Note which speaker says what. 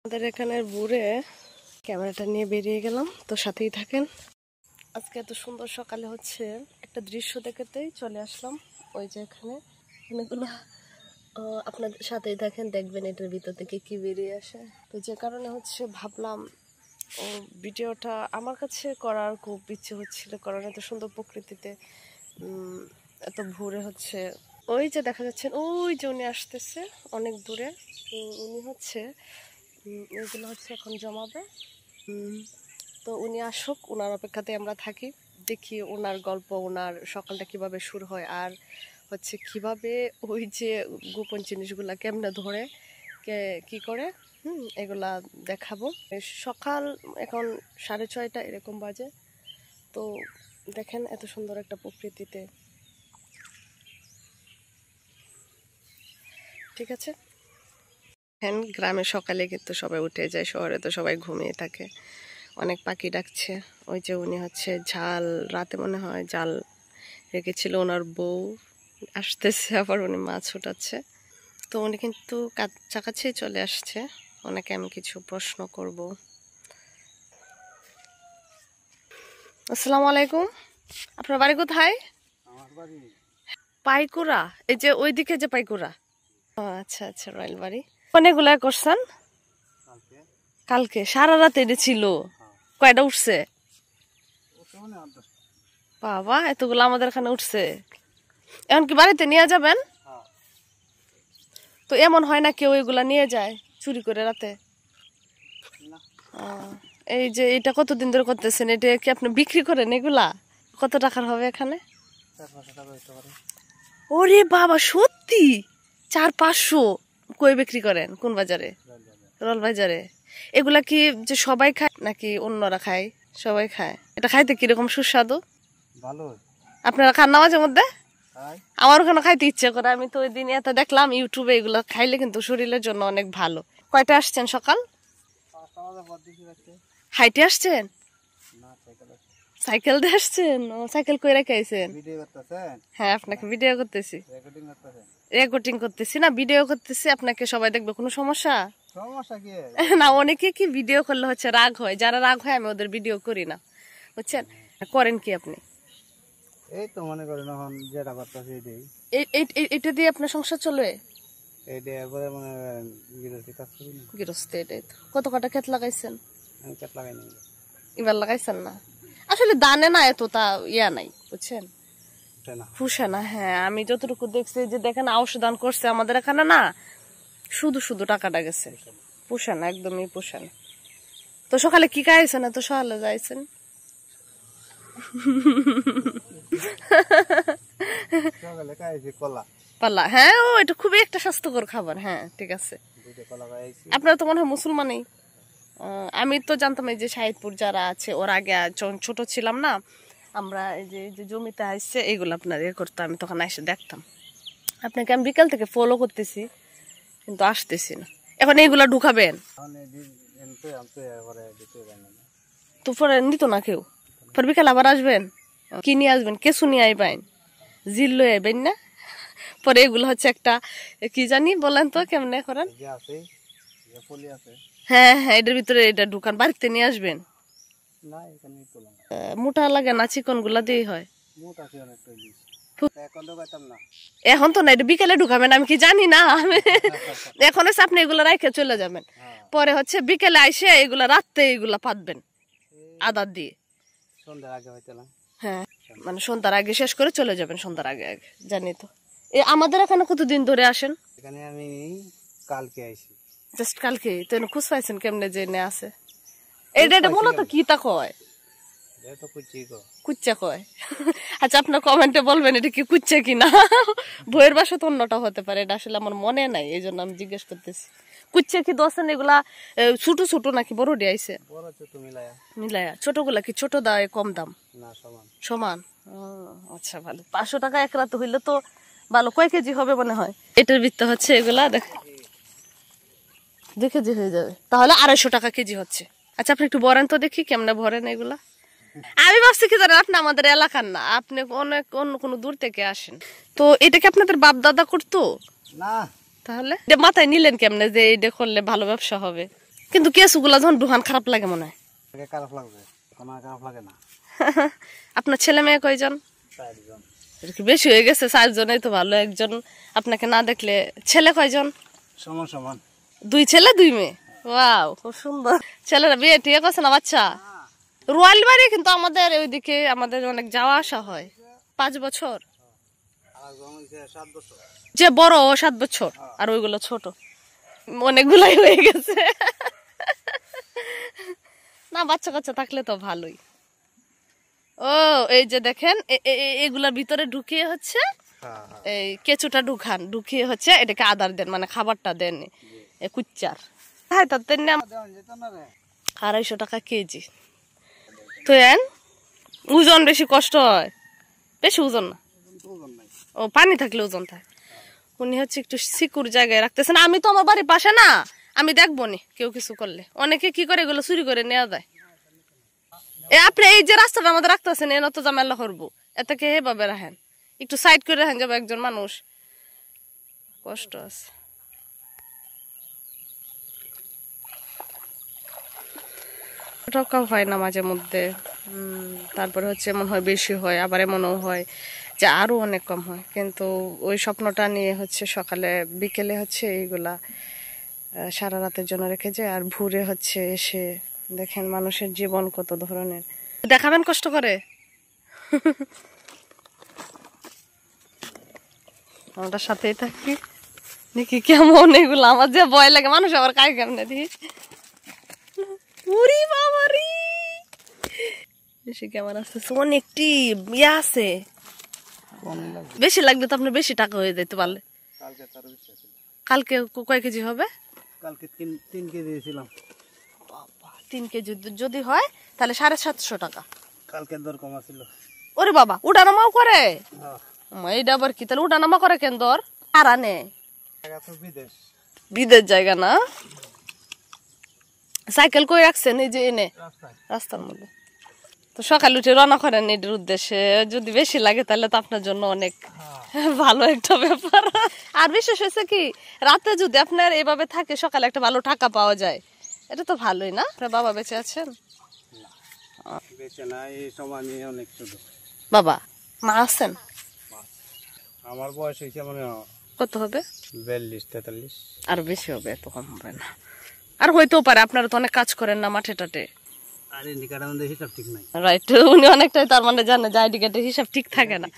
Speaker 1: আমাদের এখানে ঘুরে ক্যামেরাটা নিয়ে বেরিয়ে গেলাম, তো সাথেই থাকেন। আজকে এত সুন্দর সকালে হচ্ছে একটা দৃশ্য দেখাতেই চলে আসলাম। ওই যে এখানে অনেকগুলো আপনাদের সাথেই থাকেন, দেখবেন এটার ভিতর থেকে কি বেরিয়ে আসে। তো যে কারণে হচ্ছে ভাবলাম ও ভিডিওটা আমার কাছে করার খুব ইচ্ছে হচ্ছিল, কারণ এত সুন্দর প্রকৃতিতে এত ভোরে হচ্ছে ওই যে দেখা যাচ্ছেন ওই যে উনি আসতেছে অনেক দূরে। উনি হচ্ছে এগুলো হচ্ছে এখন জমাবে। তো উনি আসুক, ওনার অপেক্ষাতে আমরা থাকি, দেখি ওনার গল্প, ওনার সকালটা কিভাবে শুরু হয়, আর হচ্ছে কিভাবে ওই যে গোপন জিনিসগুলা কেমনে ধরে কি করে এগুলা দেখাবো। সকাল এখন 6:30 এরকম বাজে। তো দেখেন এত সুন্দর একটা প্রকৃতিতে, ঠিক আছে। হ্যাঁ, গ্রামে সকালে কিন্তু সবাই উঠে যায়, শহরে তো সবাই ঘুমিয়ে থাকে। অনেক পাখি ডাকছে। ওই যে উনি হচ্ছে জাল, রাতে মনে হয় জাল রেখেছিল ওনার বউ, আসতেছে, আবার উনি মাছ উঠাচ্ছে। তো উনি কিন্তু কাছাকাছি চলে আসছে। ওনাকে আমি কিছু প্রশ্ন করব। আসসালামু আলাইকুম, আপনার বাড়ি কোথায়? পাইকুড়া, এই যে ওইদিকে যে পাইকুড়া। ও আচ্ছা আচ্ছা, রয়্যাল বাড়ি। অনেকগুলা করছেন? কালকে সারা রাত এটা ছিল? কয়টা উঠছে? বাবা, এতগুলো আমাদের এখানে উঠছে। এখন কি বাড়িতে নিয়ে যাবেন? তো এমন হয় না কেউ এগুলা নিয়ে যায় চুরি করে রাতে? এই যে এটা কতদিন ধরে করতেছেন, এটা কি আপনি বিক্রি করেন এগুলা? কত টাকার হবে এখানে? ওরে বাবা, সত্যি? 400-500? কই বিক্রি করেন, কোন বাজারে? রল বাজারে। এগুলা কি যে সবাই খায় নাকি অন্যরা খায়? সবাই খায়। এটা খাইতে কিরকম সুস্বাদু?
Speaker 2: ভালো।
Speaker 1: আপনারা খান না মাঝে মধ্যে? আমার ওখানে খাইতে ইচ্ছে করে। আমি তো ওই দিন এত দেখলাম ইউটিউবে, এগুলো খাইলে কিন্তু শরীরের জন্য অনেক ভালো। কয়টা আসছেন সকাল? হাইটে আসছেন? সাইকেল দিয়ে আসছেন? ও, সাইকেল কই রেখে আইছেন? হ্যাঁ, আপনাকে ভিডিও করতেছি। রেকর্ডিং করতেছি না, ভিডিও করতেছি, আপনাকে সবাই দেখবে। কোনো সমস্যা? না, অনেকে কি ভিডিও করলে হচ্ছে রাগ হয়, যারা রাগ হয় আমি ওদের ভিডিও করি না, বুঝছেন। করেন কি আপনি?
Speaker 2: এই তো মনে করেন এখন যেটা করতেছি
Speaker 1: এটা দিয়ে আপনার সংসার চলবে? গৃহস্থী, এটাই তো। কত কটা ক্ষেত লাগাইছেন?
Speaker 2: আমি ক্ষেত লাগাই নাই,
Speaker 1: এবার লাগাইছেন না? আসলে দানে না এত তা ইয়া নাই, বুঝছেন, ফুসে না। হ্যাঁ, আমি যতটুকু দেখছি যে দেখেন আউশ দান করছে আমাদের এখানে না, শুধু শুধু টাকাটা গেছে, পুষে না, একদমই পুষে না। তো সকালে কি খাইছেন? এত সকালে যাইছেন? পাল্লা, হ্যাঁ, ও এটা খুবই একটা স্বাস্থ্যকর খাবার। হ্যাঁ, ঠিক আছে। আপনারা তো মনে হয় মুসলমানই। আমি তো জানতাম এই যে সাহিদপুর যারা আছে, ওর আগে ছোট ছিলাম না, আমরা এই যে জমিতে আসছে এইগুলো আপনার ইয়ে করতো, আমি তখন এসে দেখতাম। আপনাকে আমি বিকাল থেকে ফলো করতেছি কিন্তু আসতেছি না। এখন এইগুলা ঢুকাবেন তো পরে নিত না কেউ? পরে বিকাল আবার আসবেন, কি নিয়ে আসবেন? কেঁচু নিয়ে আইবেন, জিল লই আইবেন না? পরে এগুলো হচ্ছে একটা কি জানি বলেন তো, কেমনে করেন? হ্যাঁ হ্যাঁ, এটার ভিতরে এটা ঢুকান, বাড়িতে নিয়ে আসবেন। মোটা লাগে না, চিকন গুলা দিয়ে হয়। এখন তো না, এটা বিকেলে ঢুকাবেন, আমি কি জানি না। এখন হচ্ছে আপনি এগুলা রাইখে চলে যাবেন, পরে হচ্ছে বিকেলে আইসে এগুলা রাত্রে এগুলা পাতবেন আদা দিয়ে। হ্যাঁ, মানে সন্ধ্যার আগে শেষ করে চলে যাবেন, সন্ধ্যার আগে আগে। জানি তো। আমাদের এখানে কতদিন ধরে আসেন?
Speaker 2: এখানে আমি কালকে আইছি।
Speaker 1: জাস্ট কালকে? তো খুঁজ পাইছেন কেমনে যে নে আছে? এটা মূলত কি তা কয়? কুচ্চা কয়? আচ্ছা, আপনার কমেন্টে বলবেন এটা কি কুচ্চা কিনা। বইয়ের বাসা তো অন্যটা হতে পারে, এটা আসলে আমার মনে নাই, এই জন্য আমি জিজ্ঞেস করতেছি। কুচ্চা কি দোষেন? এগুলা ছোট ছোট নাকি বড় ডি আইছে? মিলায়া। ছোটগুলা কি ছোট দায় কম দাম? সমান। আচ্ছা, ভালো। 500 টাকা এক রাত হইলে তো ভালো। কয় কেজি হবে মনে হয় এটার ভিত্তি? হচ্ছে এগুলা 2 কেজি হয়ে যাবে, তাহলে 250 টাকা কেজি হচ্ছে। আচ্ছা, আপনি একটু ভরেন তো দেখি কেমনে ভরেন এগুলা। আমি ভাবছি কি জানেন, আপনি আমাদের এলাকার না, আপনি অনেক অন্য কোনো দূর থেকে আসেন। তো এটা কি আপনাদের বাপ দাদা করতো?
Speaker 2: না।
Speaker 1: তাহলে মাথায় নিলেন কেমনে যে এটা করলে ভালো ব্যবসা হবে? কিন্তু কেঁচুগুলা যখন দুহান খারাপ লাগে মনে হয়।
Speaker 2: আগে খারাপ লাগবে, এখন আর খারাপ লাগে না।
Speaker 1: আপনার ছেলে মেয়ে কয়জন?
Speaker 2: 4 জন।
Speaker 1: এটা কি বেশি হয়ে গেছে? 4 জনই তো ভালো। একজন আপনাকে না দেখলে। ছেলে কয়জন?
Speaker 2: সমান সমান।
Speaker 1: 2 ছেলে 2 মেয়ে। ওয়াও, খুব সুন্দর। ছেলেরা বিয়ে ঠিক আছে না বাচ্চা? রোয়াল বাড়ি কিন্তু আমাদের ওইদিকে আমাদের অনেক যাওয়া আসা হয়। 5 বছর।
Speaker 2: আর জন হইছে 7 বছর।
Speaker 1: যে বড় 7 বছর আর ওইগুলো ছোট। অনেকগুলাই হয়ে গেছে। না বাচ্চা কাচ্চা থাকলে তো ভালোই। ও এই যে দেখেন এগুলার ভিতরে ঢুকিয়ে হচ্ছে এই কেঁচুটা ঢুকিয়ে হচ্ছে এটাকে আদার দেন, মানে খাবারটা দেন কুচ্চার। হ্যাঁ তার 250 টাকা কেজি। তো ওজন বেশি কষ্ট হয়, বেশি ওজন না। ও পানি থাকলে ওজন থাকে। উনি হচ্ছে একটু সিকিউর জায়গায় রাখতেছেন। আমি তো আমার বাড়ির পাশে না, আমি দেখবো নি কেউ কিছু করলে। অনেকে কি করে এগুলো চুরি করে নেওয়া যায়। আপনি এই যে রাস্তাটা আমাদের রাখতেছেন এনে তো জামেলা করবো, এটাকে এভাবে রাখেন, একটু সাইড করে রাখেন, যাবে একজন মানুষ কষ্ট আছে। টাকা হয় না মাঝে মধ্যে, তারপরে হচ্ছে এমন হয় বেশি হয়, আবার এমনও হয় যে আরো অনেক কম হয়। কিন্তু ওই স্বপ্নটা নিয়ে হচ্ছে সকালে বিকেলে হচ্ছে এইগুলা সারা রাতের জন্য রেখে যায়। আর ভোরে হচ্ছে এসে দেখেন মানুষের জীবন কত ধরনের। দেখাবেন কষ্ট করে? আমরা সাথেই থাকি দেখি কেমন এগুলো। আমার যে ভয় লাগে, মানুষ আবার কাজ কেমনে দেখি। উরি বাবারি, বেশি কেমন আসতেছে, অনেকটি ইয়ে আছে। বেশি লাগলে তো আপনার বেশি টাকা হয়ে যেতে পারলে। কালকে কয় কেজি হবে?
Speaker 2: কালকে 3 কেজি দিয়েছিলাম।
Speaker 1: 3 কেজি যদি হয় তাহলে 750 টাকা।
Speaker 2: কালকে দর কম ছিল।
Speaker 1: ওরে বাবা, উঠানামাও করে? এইটা আবার কি? তাহলে উঠানামা করে কেন দর? আর আনে বিদেশ জায়গা না। সাইকেল কই রাখছেন? এই যে এনে রাস্তার মধ্যে। তো সকালে উঠে রওনা করেন এটার উদ্দেশ্যে। যদি বেশি লাগে তাহলে তো আপনার জন্য অনেক ভালো একটা ব্যাপার। আর বিশেষ হয়েছে কি, রাতে যদি আপনার এভাবে থাকে সকালে একটা ভালো টাকা পাওয়া যায়, এটা তো ভালোই না? আপনার বাবা বেঁচে আছেন?
Speaker 2: বেঁচে না, এই সময় নিয়ে অনেক ছোট।
Speaker 1: বাবা মা আছেন?
Speaker 2: আমার বয়স হয়েছে মানে
Speaker 1: কত হবে?
Speaker 2: 42-43।
Speaker 1: আর বেশি হবে, এত কম হবে না। আর হইতেও পারে, আপনারা তো অনেক কাজ করেন না মাঠে টাটে।
Speaker 2: আর ইন্ডিকেটার মধ্যে হিসাব ঠিক নাই।
Speaker 1: রাইট, উনি অনেকটাই তার মানে জানে যে আইডি কার্ডের হিসাব ঠিক থাকে না।